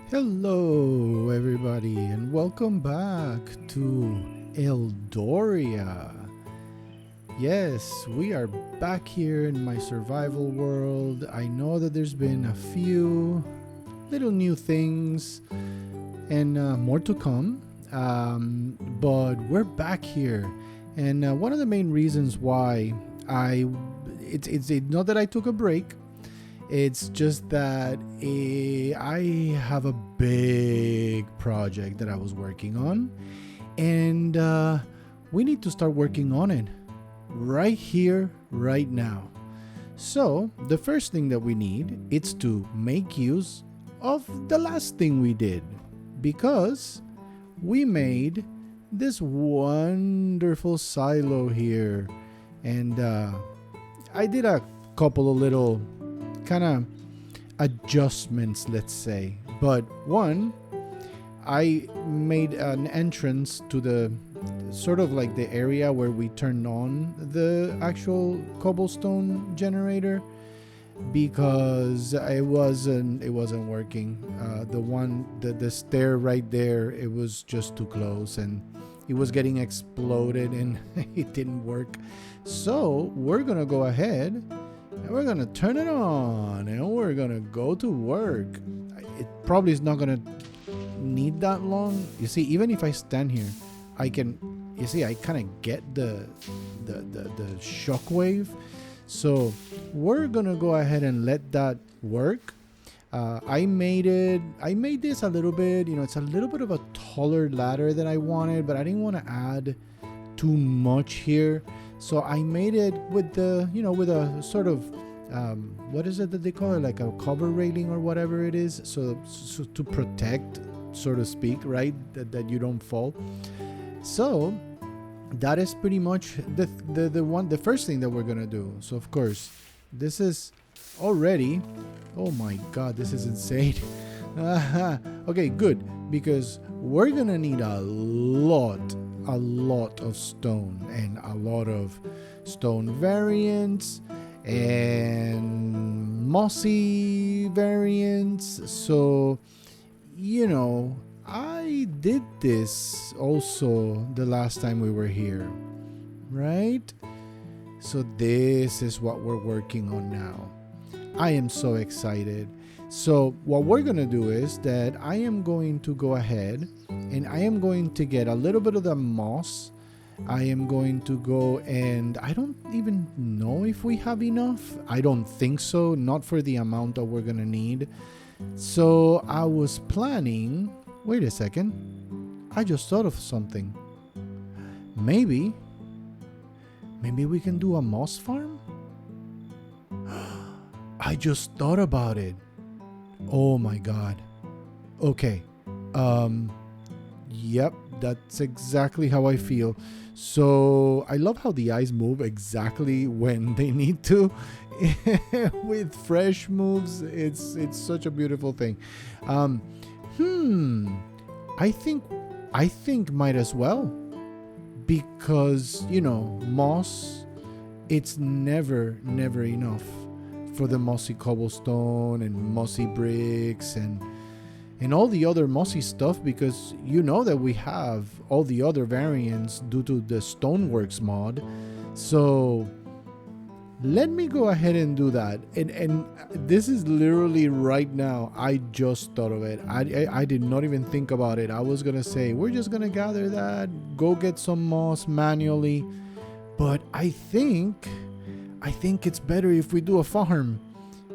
Hello, everybody, and welcome back to Eldoria. Yes, we are back here in my survival world. I know that there's been a few little new things and more to come, but we're back here. And one of the main reasons why it's not that I took a break. It's just that I have a big project that I was working on, and we need to start working on it right here, right now. So the first thing that we need is to make use of the last thing we did, because we made this wonderful silo here, and I did a couple of little kind of adjustments, let's say. But one, I made an entrance to the sort of like the area where we turned on the actual cobblestone generator, because it wasn't working. The stair right there, it was just too close and it was getting exploded and it didn't work. So we're gonna go ahead and we're gonna turn it on and we're gonna go to work. It probably is not gonna need that long. You see, even if I stand here, I can, you see, I kind of get the shockwave. So we're gonna go ahead and let that work. I made this a little bit, it's a little bit of a taller ladder than I wanted, but I didn't want to add too much here. So I made it with with a sort of, what is it that they call it? Like a cover railing or whatever it is. So to protect, so to speak, right? That you don't fall. So that is pretty much the first thing that we're going to do. So of course, this is already, oh my God, this is insane. Okay, good. Because we're going to need a lot of stone and a lot of stone variants and mossy variants. So, I did this also the last time we were here, right? So this is what we're working on now. I am so excited. So what we're going to do is that I am going to go ahead and I am going to get a little bit of the moss. I am going to go, and I don't even know if we have enough. I don't think so, not for the amount that we're going to need. So I was planning, wait a second, I just thought of something. Maybe we can do a moss farm? I just thought about it. Oh my God. Okay. Yep, that's exactly how I feel. So I love how the eyes move exactly when they need to. With fresh moves, it's such a beautiful thing. I think might as well, because moss, it's never enough for the mossy cobblestone and mossy bricks and all the other mossy stuff, because that we have all the other variants due to the Stoneworks mod. So let me go ahead and do that. And this is literally right now, I just thought of it. I did not even think about it. I was gonna say we're just gonna gather that, go get some moss manually, but I think it's better if we do a farm,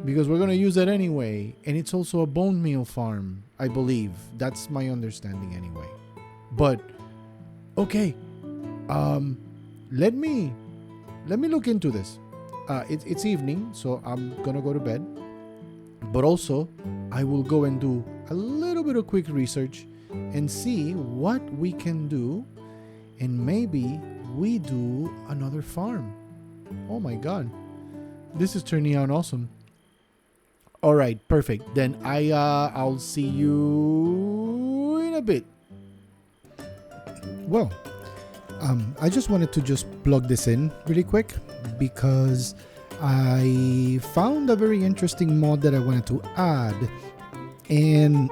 because we're going to use it anyway. And it's also a bone meal farm, I believe. That's my understanding anyway. But, okay. Let me look into this. It's evening, so I'm going to go to bed. But also, I will go and do a little bit of quick research and see what we can do. And maybe we do another farm. Oh my God, this is turning out awesome. All right, perfect. Then I'll see you in a bit. Well, I just wanted to just plug this in really quick, because I found a very interesting mod that I wanted to add, and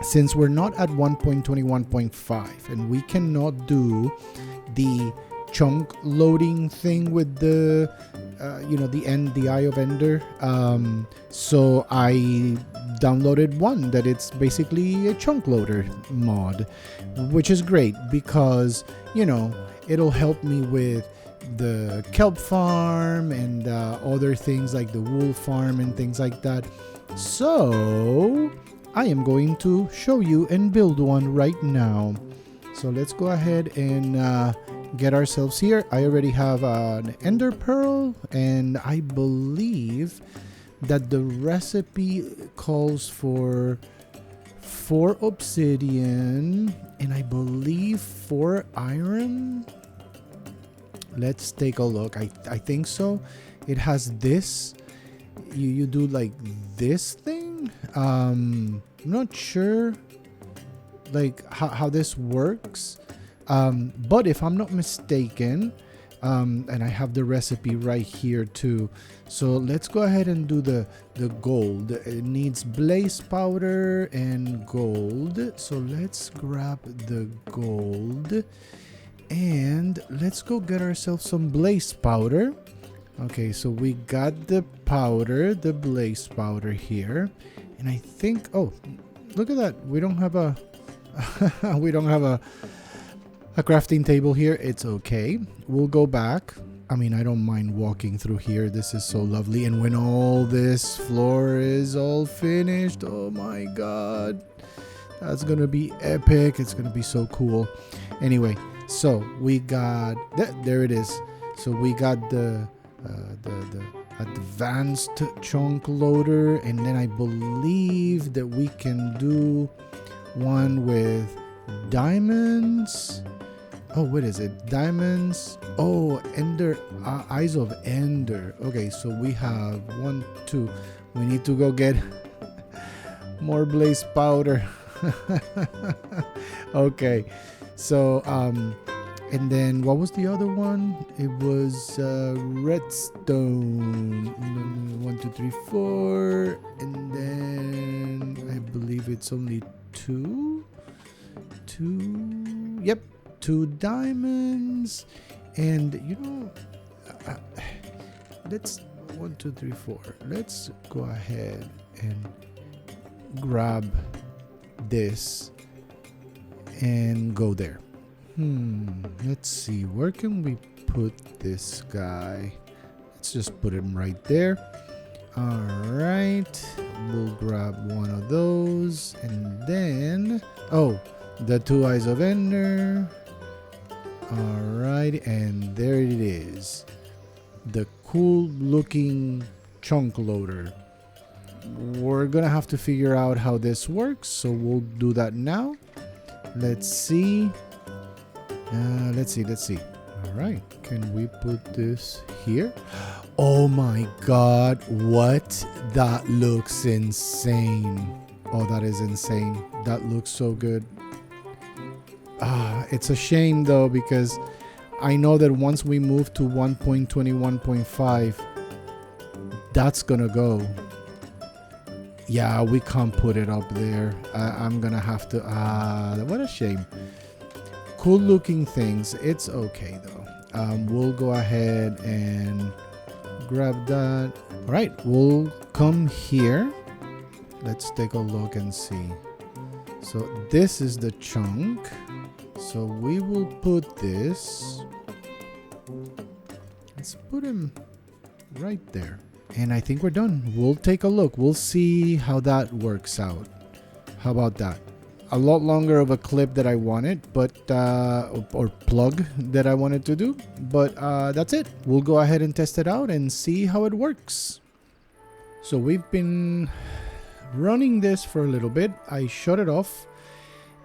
since we're not at 1.21.5 and we cannot do the chunk loading thing with the the Eye of Ender, so I downloaded one that it's basically a chunk loader mod, which is great because it'll help me with the kelp farm and other things like the wool farm and things like that. So I am going to show you and build one right now. So let's go ahead and get ourselves here. I already have an ender pearl, and I believe that the recipe calls for 4 obsidian and I believe 4 iron. Let's take a look. I think so. It has this. You do like this thing. I'm not sure like how this works. But if I'm not mistaken, and I have the recipe right here too. So let's go ahead and do the gold. It needs blaze powder and gold. So let's grab the gold and let's go get ourselves some blaze powder. Okay, so we got the powder, the blaze powder here. And I think, oh, look at that. We don't have a we don't have a crafting table here. It's okay. We'll go back. I mean, I don't mind walking through here. This is so lovely. And when all this floor is all finished, oh my god, that's gonna be epic. It's gonna be so cool. Anyway, so we got there it is. So we got the advanced chunk loader, and then I believe that we can do one with diamonds. Oh, what is it? Diamonds. Oh, Ender, Eyes of Ender. Okay, so we have 1, 2. We need to go get more blaze powder. Okay, so and then what was the other one? It was redstone. 1, 2, 3, 4, and then I believe it's only 2. Yep. 2 diamonds, and let's 1, 2, 3, 4. Let's go ahead and grab this and go there. Let's see, where can we put this guy? Let's just put him right there. All right, we'll grab one of those, and then the 2 Eyes of Ender. Alright, and there it is. The cool looking chunk loader. We're gonna have to figure out how this works, so we'll do that now. Let's see. Let's see. Alright, can we put this here? Oh my god, what? That looks insane. Oh, that is insane. That looks so good. It's a shame though, because I know that once we move to 1.21.5, that's gonna go. Yeah, we can't put it up there. I'm gonna have to. What a shame. Cool looking things. It's okay though. We'll go ahead and grab that. All right, we'll come here. Let's take a look and see. So this is the chunk. So we will put this. Let's put him right there. And I think we're done. We'll take a look. We'll see how that works out. How about that? A lot longer of a clip that I wanted, but or plug that I wanted to do. But that's it. We'll go ahead and test it out and see how it works. So we've been running this for a little bit. I shut it off.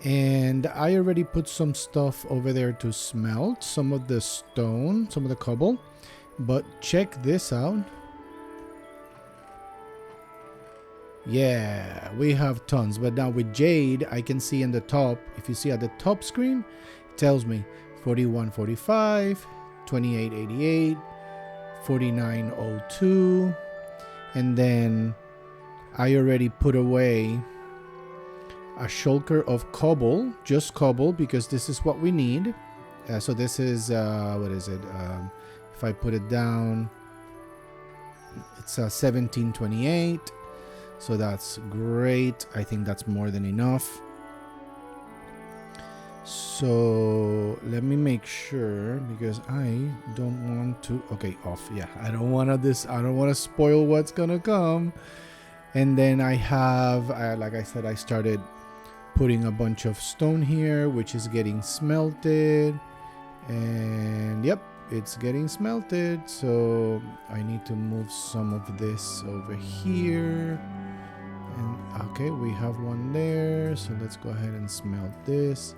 And I already put some stuff over there to smelt, some of the stone, some of the cobble. But check this out. Yeah, we have tons. But now with jade, I can see in the top, if you see at the top screen, it tells me 4145, 2888, 4902. And then I already put away a shulker of cobble, just cobble, because this is what we need. So this is, what is it? If I put it down, it's 1728. So that's great. I think that's more than enough. So let me make sure, because I don't want to. Okay, off. Yeah, I don't want to spoil what's gonna come. And then I have, like I said, I started putting a bunch of stone here, which is getting smelted. And yep, it's getting smelted. So I need to move some of this over here. And okay, we have one there. So let's go ahead and smelt this.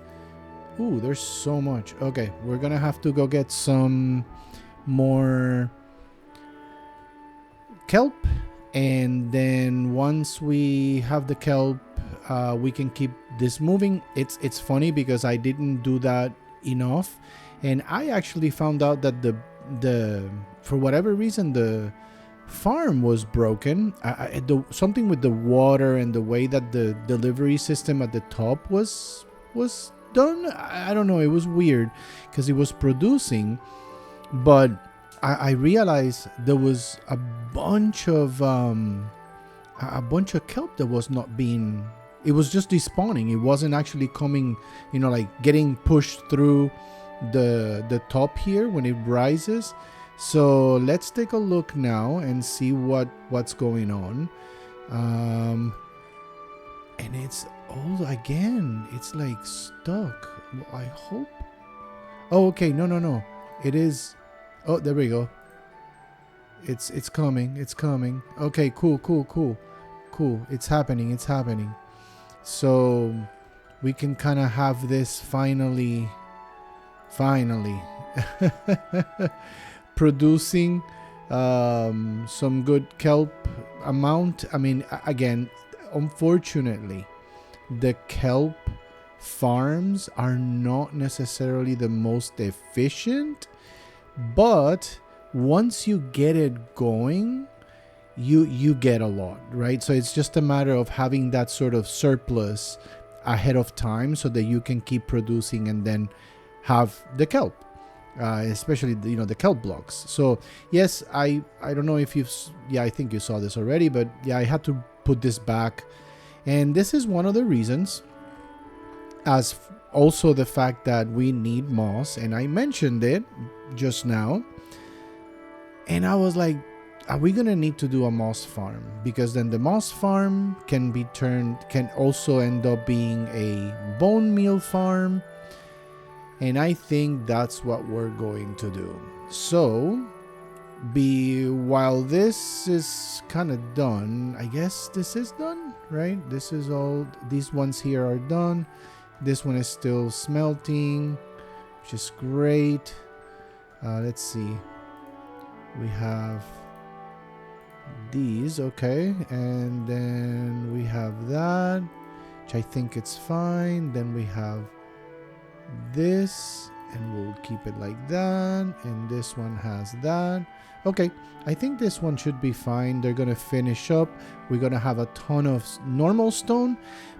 Ooh, there's so much. Okay, we're gonna have to go get some more kelp. And then once we have the kelp, we can keep this moving. It's funny because I didn't do that enough. And I actually found out that the for whatever reason, the farm was broken. Something with the water and the way that the delivery system at the top was done. I don't know. It was weird because it was producing, but I realized there was a bunch of kelp that was not being. It was just despawning. It wasn't actually coming. Like getting pushed through the top here when it rises. So let's take a look now and see what's going on. And it's all again. It's like stuck. Well, I hope. Oh, okay. No. It is. Oh, there we go. It's coming. It's coming. Okay. Cool. It's happening. So we can kind of have this finally producing some good kelp amount. I mean, again, unfortunately, the kelp farms are not necessarily the most efficient, but once you get it going, you get a lot, right? So it's just a matter of having that sort of surplus ahead of time so that you can keep producing and then have the kelp, especially the kelp blocks. So yes, I don't know if I think you saw this already, but yeah, I had to put this back. And this is one of the reasons, as also the fact that we need moss, and I mentioned it just now, and I was like, are we gonna need to do a moss farm? Because then the moss farm can also end up being a bone meal farm, and I think that's what we're going to do. So while this is kind of done, I guess this is done, right? This is all, these ones here are done. This one is still smelting, which is great. Let's see. We have these, okay. And then we have that, which I think it's fine. Then we have this, and we'll keep it like that. And this one has that. Okay, I think this one should be fine. They're gonna finish up. We're gonna have a ton of normal stone,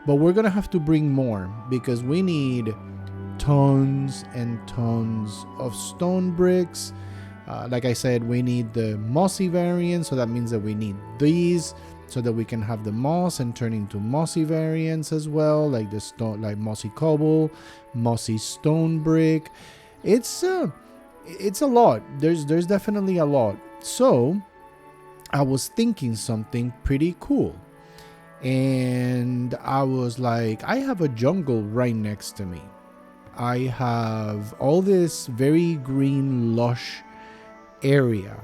but we're gonna have to bring more because we need tons and tons of stone bricks. Like I said, we need the mossy variant, so that means that we need these so that we can have the moss and turn into mossy variants as well, like the stone, like mossy cobble, mossy stone brick. It's a lot. There's definitely a lot. So I was thinking something pretty cool, and I was like, I have a jungle right next to me. I have all this very green lush area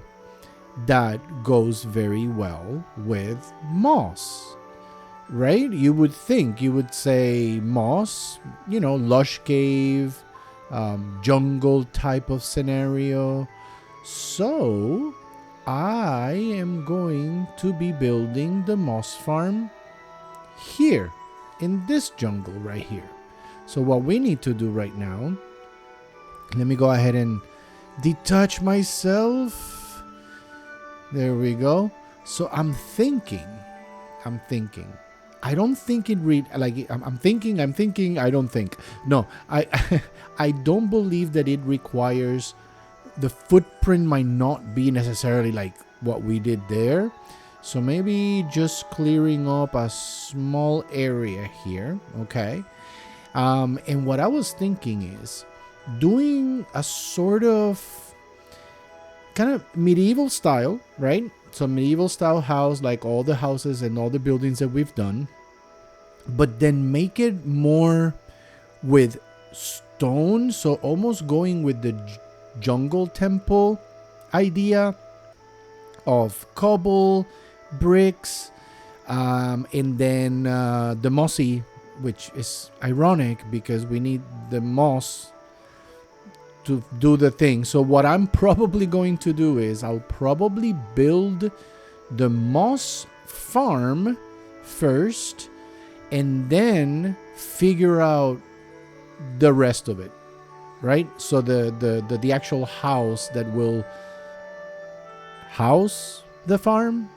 that goes very well with moss, right? You would think, you would say moss, lush cave, jungle type of scenario. So I am going to be building the moss farm here in this jungle right here. So what we need to do right now, let me go ahead and detach myself. There we go. So I'm thinking I don't think it I'm thinking, I don't think. No, I I don't believe that it requires, the footprint might not be necessarily like what we did there. So maybe just clearing up a small area here, okay? And what I was thinking is doing a sort of kind of medieval style, right? So medieval style house, like all the houses and all the buildings that we've done, but then make it more with stone. So almost going with the jungle temple idea of cobble, bricks, and then the mossy, which is ironic because we need the moss to do the thing. So what I'm probably going to do is I'll probably build the moss farm first and then figure out the rest of it, right? So the actual house that will house the farm.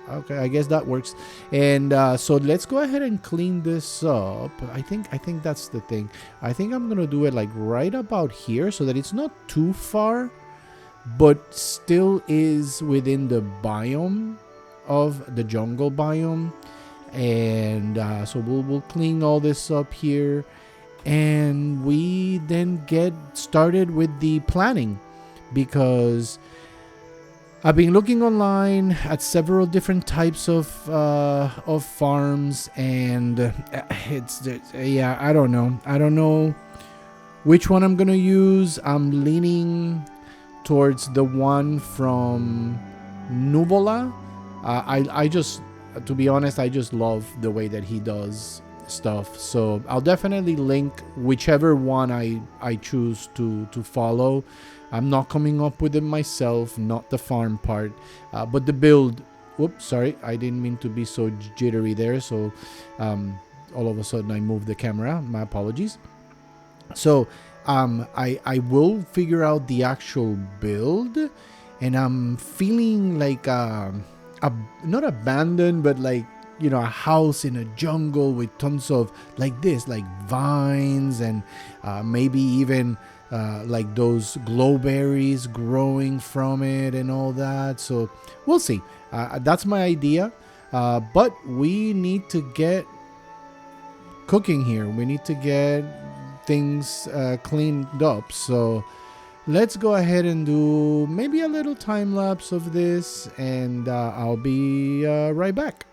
Okay, I guess that works. And so let's go ahead and clean this up. I think that's the thing. I think I'm gonna do it like right about here so that it's not too far, but still is within the biome of the jungle biome. And so we'll clean all this up here, and we then get started with the planning, because I've been looking online at several different types of farms, and I don't know which one I'm gonna use. I'm leaning towards the one from Nuvola. I just, to be honest, I just love the way that he does stuff. So I'll definitely link whichever one I choose to follow. I'm not coming up with it myself, not the farm part, but the build. Whoops, sorry, I didn't mean to be so jittery there. So all of a sudden I moved the camera. My apologies. So I will figure out the actual build, and I'm feeling like not abandoned, but like, you know, a house in a jungle with tons of like this, like vines, and maybe even like those glowberries growing from it and all that. So we'll see. That's my idea. But we need to get cooking here. We need to get things cleaned up. So let's go ahead and do maybe a little time lapse of this, and I'll be right back.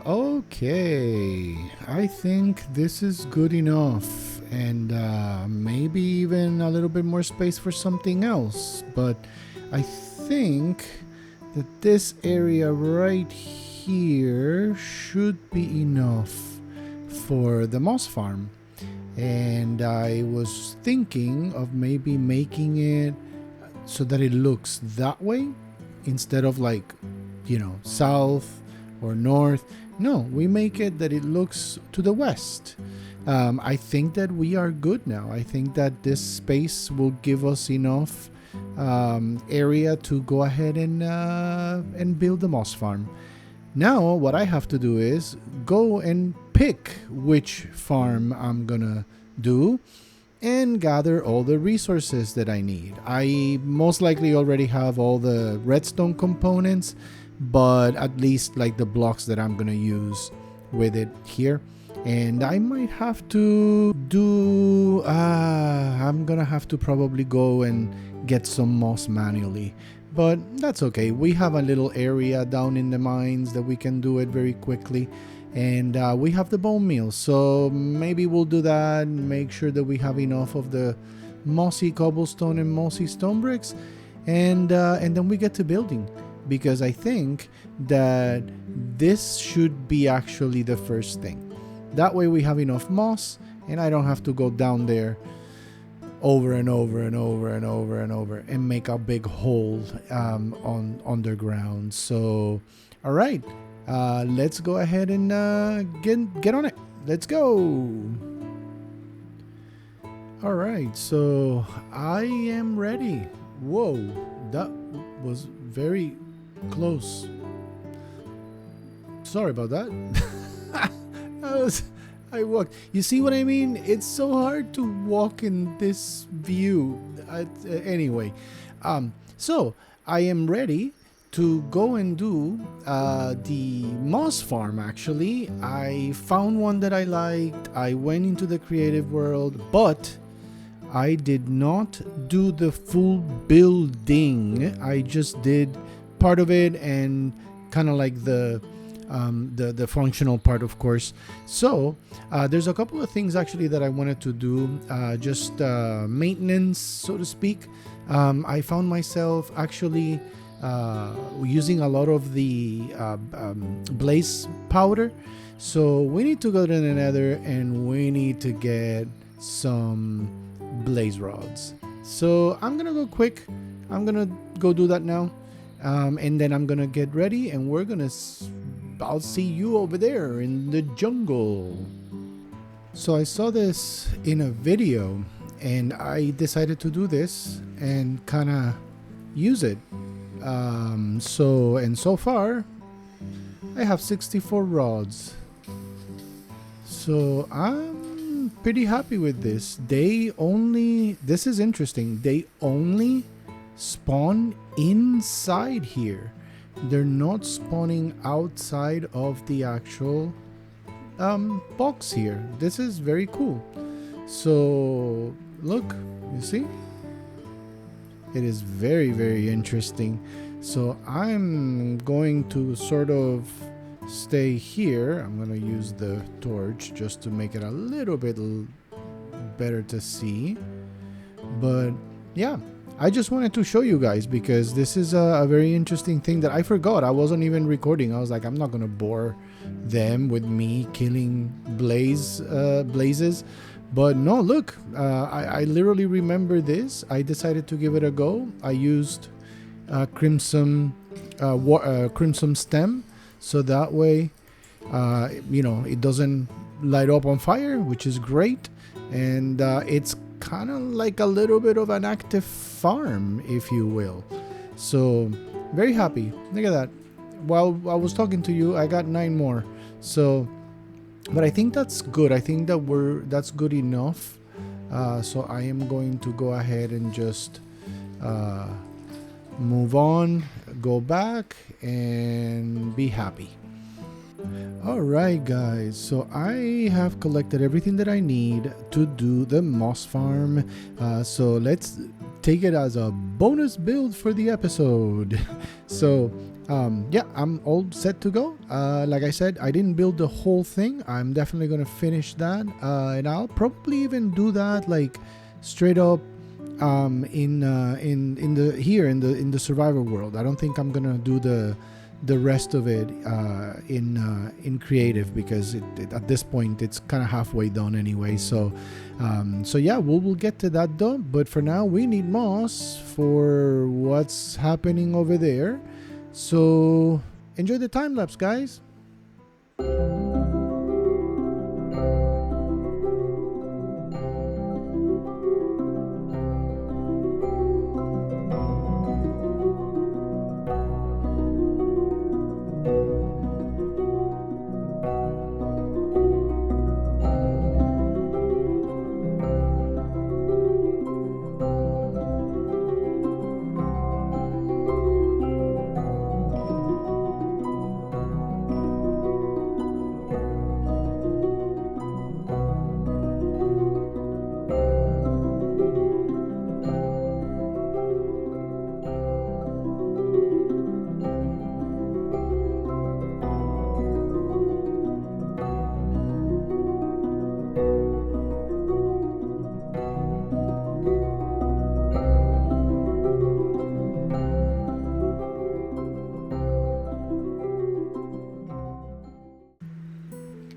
Okay, I think this is good enough, and maybe even a little bit more space for something else. But I think that this area right here should be enough for the moss farm. And I was thinking of maybe making it so that it looks that way instead of like, you know, south or north. No, we make it that it looks to the west. I think that we are good now. I think that this space will give us enough area to go ahead and build the moss farm. Now what I have to do is go and pick which farm I'm gonna do and gather all the resources that I need. I most likely already have all the redstone components, but at least like the blocks that I'm gonna use with it here. And I might have to do I'm gonna have to probably go and get some moss manually, but that's okay. We have a little area down in the mines that we can do it very quickly, and we have the bone meal, so maybe we'll do that, make sure that we have enough of the mossy cobblestone and mossy stone bricks, and then we get to building, because I think that this should be actually the first thing. That way we have enough moss and I don't have to go down there over and over and over and over and over and make a big hole on underground. So all right, let's go ahead and get on it. Let's go. All right, so I am ready. Whoa, that was very close. Sorry about that. I walked. You see what I mean? It's so hard to walk in this view. Anyway, so I am ready to go and do the moss farm. Actually, I found one that I liked. I went into the creative world, but I did not do the full building. I just did part of it and kind of like the functional part, of course. So there's a couple of things actually that I wanted to do, just maintenance, so to speak. I found myself actually using a lot of the blaze powder. So we need to go to the nether and we need to get some blaze rods. So I'm gonna go quick. I'm gonna go do that now, and then I'm gonna get ready and we're gonna I'll see you over there in the jungle. So I saw this in a video and I decided to do this and kind of use it. So far I have 64 rods. So I'm pretty happy with this. This is interesting. They only spawn inside here. They're not spawning outside of the actual box here. This is very cool. So look, you see? It is very, very interesting. So I'm going to sort of stay here. I'm going to use the torch just to make it a little bit better to see. But yeah, I just wanted to show you guys because this is a very interesting thing that I forgot. I wasn't even recording. I was like, I'm not gonna bore them with me killing blazes. But no, look, I literally remember this. I decided to give it a go. I used crimson stem, so that way, it doesn't light up on fire, which is great, and it's kind of like a little bit of an active farm, if you will. So very happy. Look at that. While I was talking to you, I got 9 more. So, but I think that's good. I think that's good enough. So I am going to go ahead and just move on, go back, and be happy. Alright guys, so I have collected everything that I need to do the moss farm, so let's take it as a bonus build for the episode. So yeah, I'm all set to go. Like I said, I didn't build the whole thing. I'm definitely gonna finish that, and I'll probably even do that like straight up in the survivor world. I don't think I'm gonna do the rest of it in creative, because at this point it's kind of halfway done anyway. So yeah, we'll get to that though. But for now, we need moss for what's happening over there. So enjoy the time lapse, guys.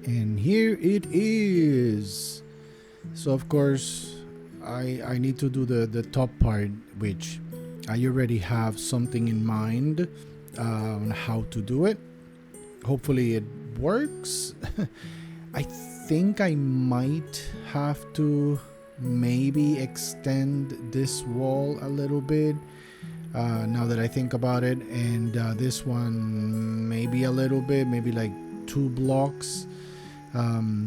And here it is. So of course, I need to do the top part, which I already have something in mind on how to do it. Hopefully it works. I think I might have to maybe extend this wall a little bit now that I think about it, and this one maybe a little bit, maybe like 2 blocks,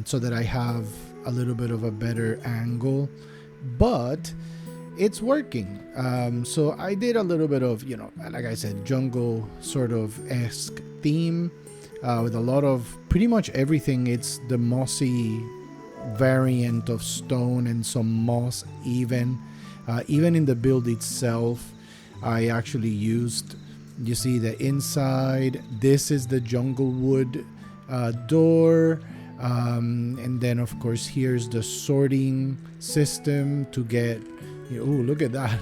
so that I have a little bit of a better angle, but it's working. So I did a little bit of, like I said, jungle sort of esque theme with a lot of pretty much everything. It's the mossy variant of stone and some moss even in the build itself. I actually used, you see the inside, this is the jungle wood door, and then of course here's the sorting system to get, oh, look at that.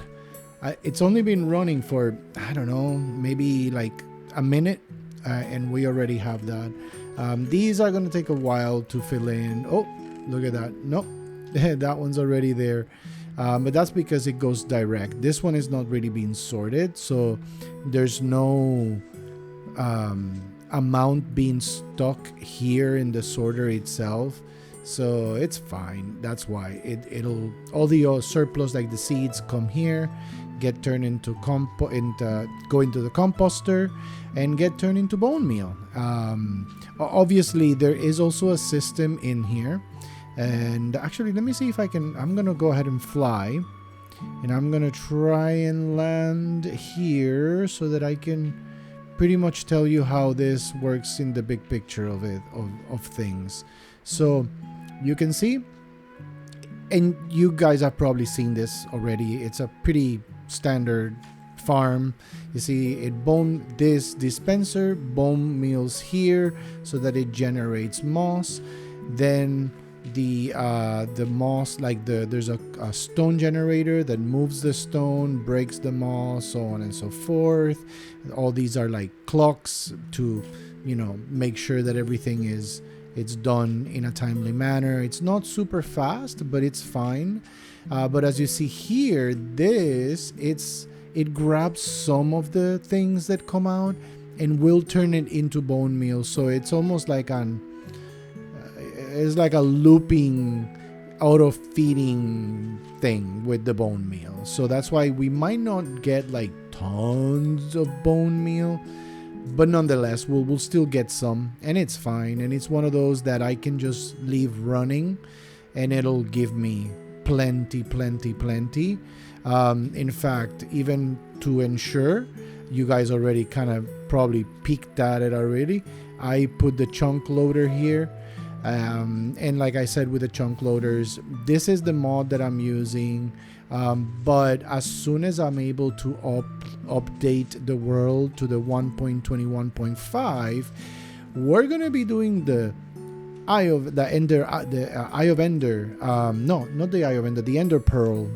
It's only been running for, I don't know, maybe like a minute, and we already have that. These are going to take a while to fill in. Oh, look at that. Nope, that one's already there. But that's because it goes direct. This one is not really being sorted, so there's no amount being stuck here in the sorter itself, so it's fine. That's why it'll all the surplus, like the seeds, come here, get turned into go into the composter and get turned into bone meal. Obviously there is also a system in here, and actually let me see if I'm gonna go ahead and fly, and I'm gonna try and land here so that I can pretty much tell you how this works in the big picture of it, of things. So you can see, and you guys have probably seen this already, it's a pretty standard farm. You see this dispenser bone meals here so that it generates moss. Then the moss, like there's a stone generator that moves the stone, breaks the moss, so on and so forth. All these are like clocks to make sure that everything it's done in a timely manner. It's not super fast, but it's fine. But as you see here, it grabs some of the things that come out and will turn it into bone meal. So it's almost like it's like a looping auto feeding thing with the bone meal. So that's why we might not get like tons of bone meal, but nonetheless we'll still get some, and it's fine. And it's one of those that I can just leave running and it'll give me plenty. In fact, even to ensure, you guys already kind of probably peeked at it already, I put the chunk loader here. And like I said, with the chunk loaders, this is the mod that I'm using, but as soon as I'm able to update the world to the 1.21.5, we're gonna be doing the Eye of the Ender, the Eye of Ender, no, not the Eye of Ender, the Ender Pearl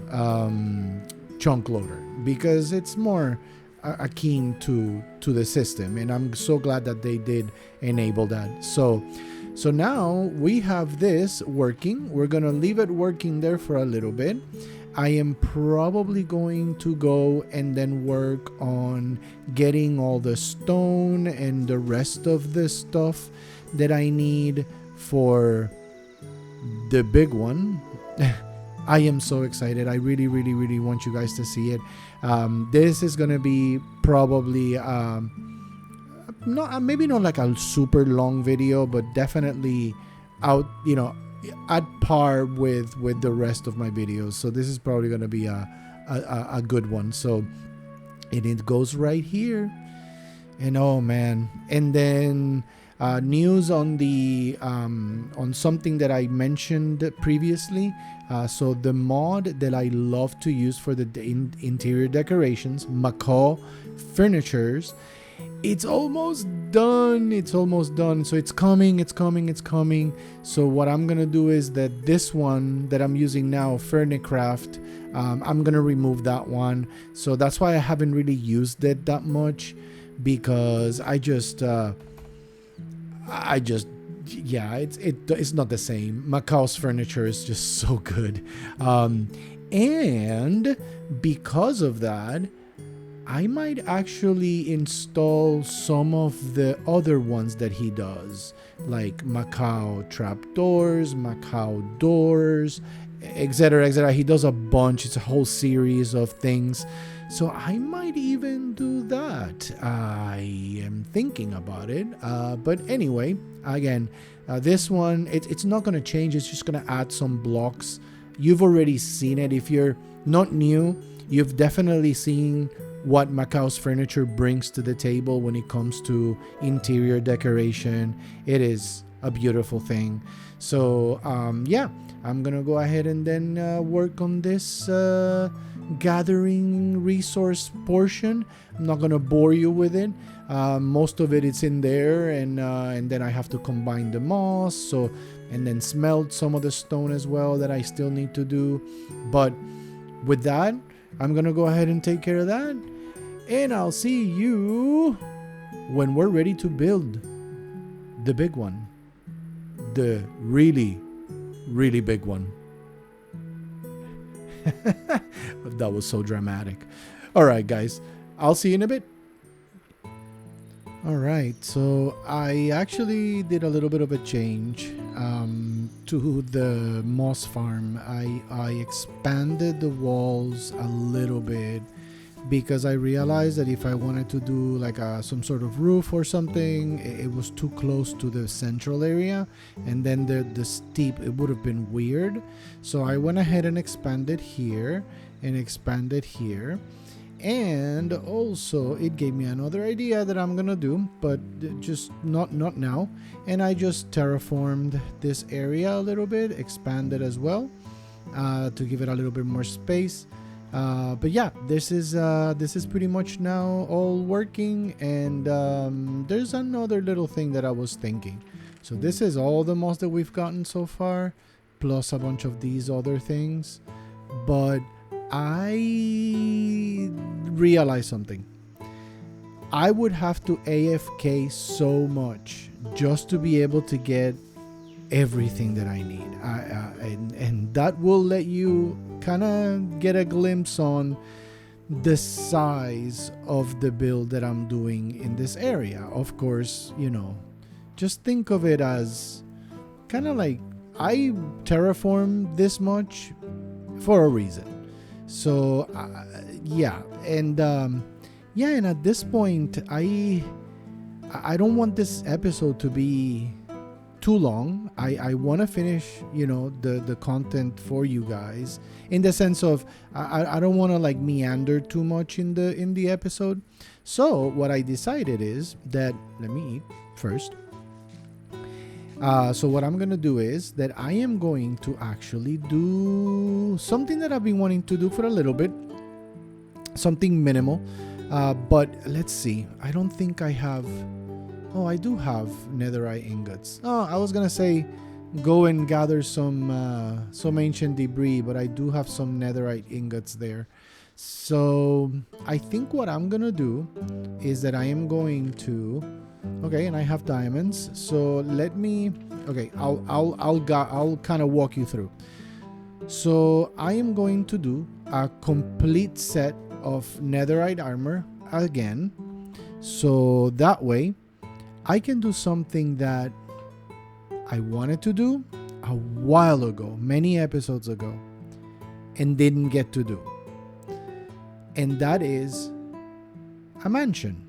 chunk loader, because it's more akin to the system, and I'm so glad that they did enable that. So now we have this working. We're gonna leave it working there for a little bit. I am probably going to go and then work on getting all the stone and the rest of the stuff that I need for the big one. I am so excited. I really want you guys to see it. This is gonna be probably maybe not like a super long video, but definitely out, at par with the rest of my videos. So this is probably gonna be a good one. So it goes right here, and oh man. And then news on the on something that I mentioned previously. So the mod that I love to use for the interior decorations, Macaw Furnitures, it's almost done. So it's coming. So what I'm gonna do is that this one that I'm using now, Furnicraft, I'm gonna remove that one. So that's why I haven't really used it that much, because I just yeah, it's not the same. Macau's furniture is just so good. And because of that, I might actually install some of the other ones that he does, like Macau trapdoors, Macau doors, etc., etc. He does a bunch. It's a whole series of things. So I might even do that. I am thinking about it. But anyway, again, this one, it's not going to change. It's just going to add some blocks. You've already seen it. If you're not new, you've definitely seen what Macau's furniture brings to the table when it comes to interior decoration. It is a beautiful thing. So yeah, I'm gonna go ahead and then work on this gathering resource portion. I'm not gonna bore you with it. Most of it's in there, and then I have to combine the moss, and then smelt some of the stone as well that I still need to do. But with that, I'm gonna go ahead and take care of that, and I'll see you when we're ready to build the big one, the really, really big one. That was so dramatic. All right, guys, I'll see you in a bit. All right, so I actually did a little bit of a change to the moss farm. I expanded the walls a little bit because I realized that if I wanted to do like some sort of roof or something, it was too close to the central area, and then the steep, it would have been weird. So I went ahead and expanded here and expanded here. And also it gave me another idea that I'm gonna do, but just not now. And I just terraformed this area a little bit, expanded as well, to give it a little bit more space. But yeah, this is pretty much now all working. And there's another little thing that I was thinking. So this is all the moss that we've gotten so far, plus a bunch of these other things. But I realized something. I would have to AFK so much just to be able to get everything that I need. And that will let you kind of get a glimpse on the size of the build that I'm doing in this area. Of course, just think of it as kind of like I terraformed this much for a reason. So yeah, and at this point, I don't want this episode to be too long. I want to finish, the content for you guys, in the sense of I don't want to like meander too much in the episode. So what I decided is that let me eat first. So what I'm going to do is that I am going to actually do something that I've been wanting to do for a little bit. Something minimal. But let's see. I don't think I have... Oh, I do have netherite ingots. Oh, I was going to say go and gather some ancient debris, but I do have some netherite ingots there. So I think what I'm going to do is that I am going to... Okay, and I have diamonds. So let me... Okay, I'll kind of walk you through. So I am going to do a complete set of netherite armor again. So that way I can do something that I wanted to do a while ago, many episodes ago, and didn't get to do. And that is a mansion.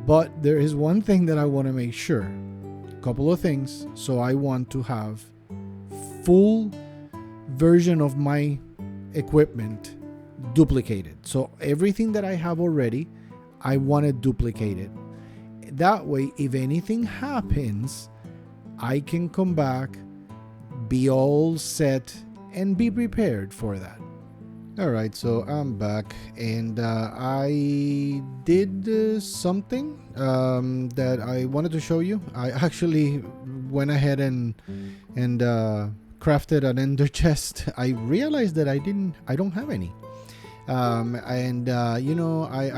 But there is one thing that I want to make sure. A couple of things. So I want to have full version of my equipment duplicated. So everything that I have already, I want to duplicate it. That way, if anything happens, I can come back, be all set, and be prepared for that. Alright, so I'm back, and I did something that I wanted to show you. I actually went ahead and crafted an ender chest. I realized that I don't have any. I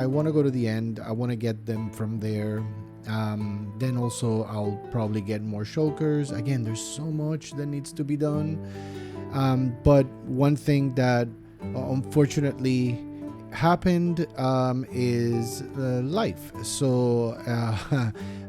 want to go to the end. I want to get them from there. Then also I'll probably get more shulkers. Again, there's so much that needs to be done. But one thing that unfortunately happened is life. So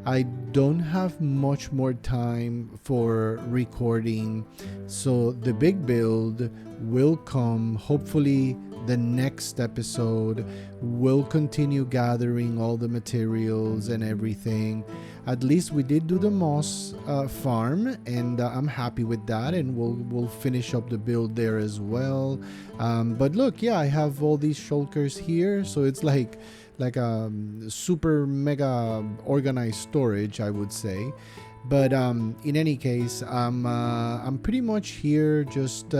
I don't have much more time for recording. So the big build will come hopefully the next episode. We'll continue gathering all the materials and everything. At least we did do the moss farm, and I'm happy with that, and we'll finish up the build there as well. But look, yeah, I have all these shulkers here, so it's like a super mega organized storage, I would say. But in any case, I'm pretty much here just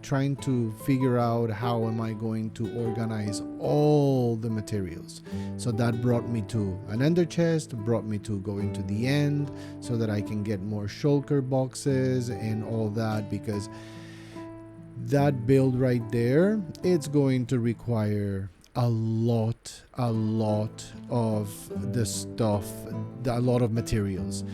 trying to figure out how am I going to organize all the materials. So that brought me to an ender chest, brought me to going to the end so that I can get more shulker boxes and all that, because that build right there, it's going to require a lot of the stuff, a lot of materials,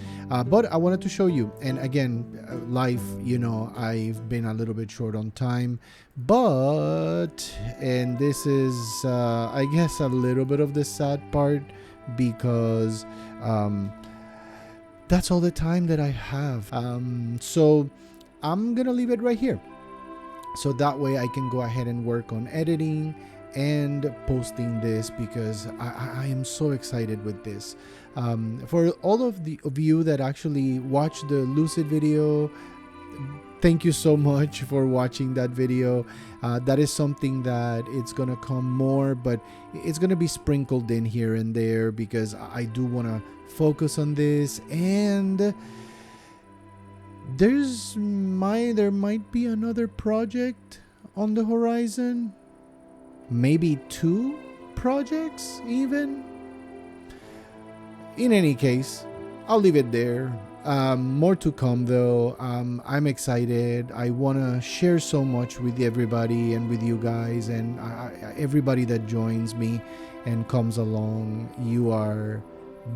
but I wanted to show you. And again, life, you know, I've been a little bit short on time, and this is I guess a little bit of the sad part, because that's all the time that I have. So I'm gonna leave it right here, so that way I can go ahead and work on editing and posting this, because I am so excited with this. For all of you that actually watched the Lucid video, thank you so much for watching that video. That is something that it's gonna come more, but it's gonna be sprinkled in here and there, because I do want to focus on this. And there might be another project on the horizon, maybe 2 projects even. In any case, I'll leave it there. More to come though. I'm excited. I want to share so much with everybody and with you guys, and everybody that joins me and comes along. You are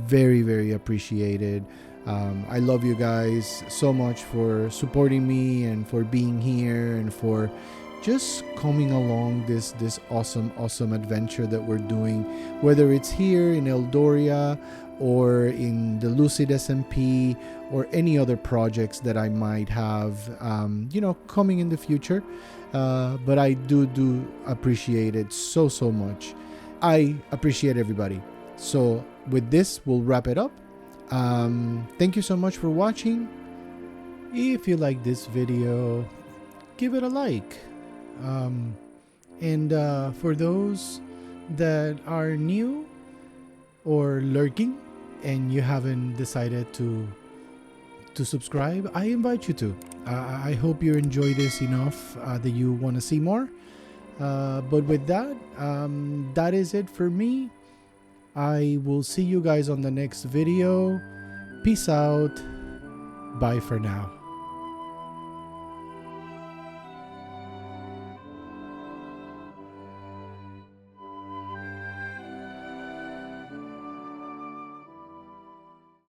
very, very appreciated. I love you guys so much for supporting me and for being here and for just coming along this awesome adventure that we're doing, whether it's here in Eldoria or in the Lucid SMP or any other projects that I might have coming in the future. But I do appreciate it so much. I appreciate everybody. So with this, we'll wrap it up. Thank you so much for watching. If you like this video, give it a like. And for those that are new or lurking and you haven't decided to subscribe, I invite you to. I hope you enjoy this enough that you want to see more. But with that, that is it for me. I will see you guys on the next video. Peace out. Bye for now.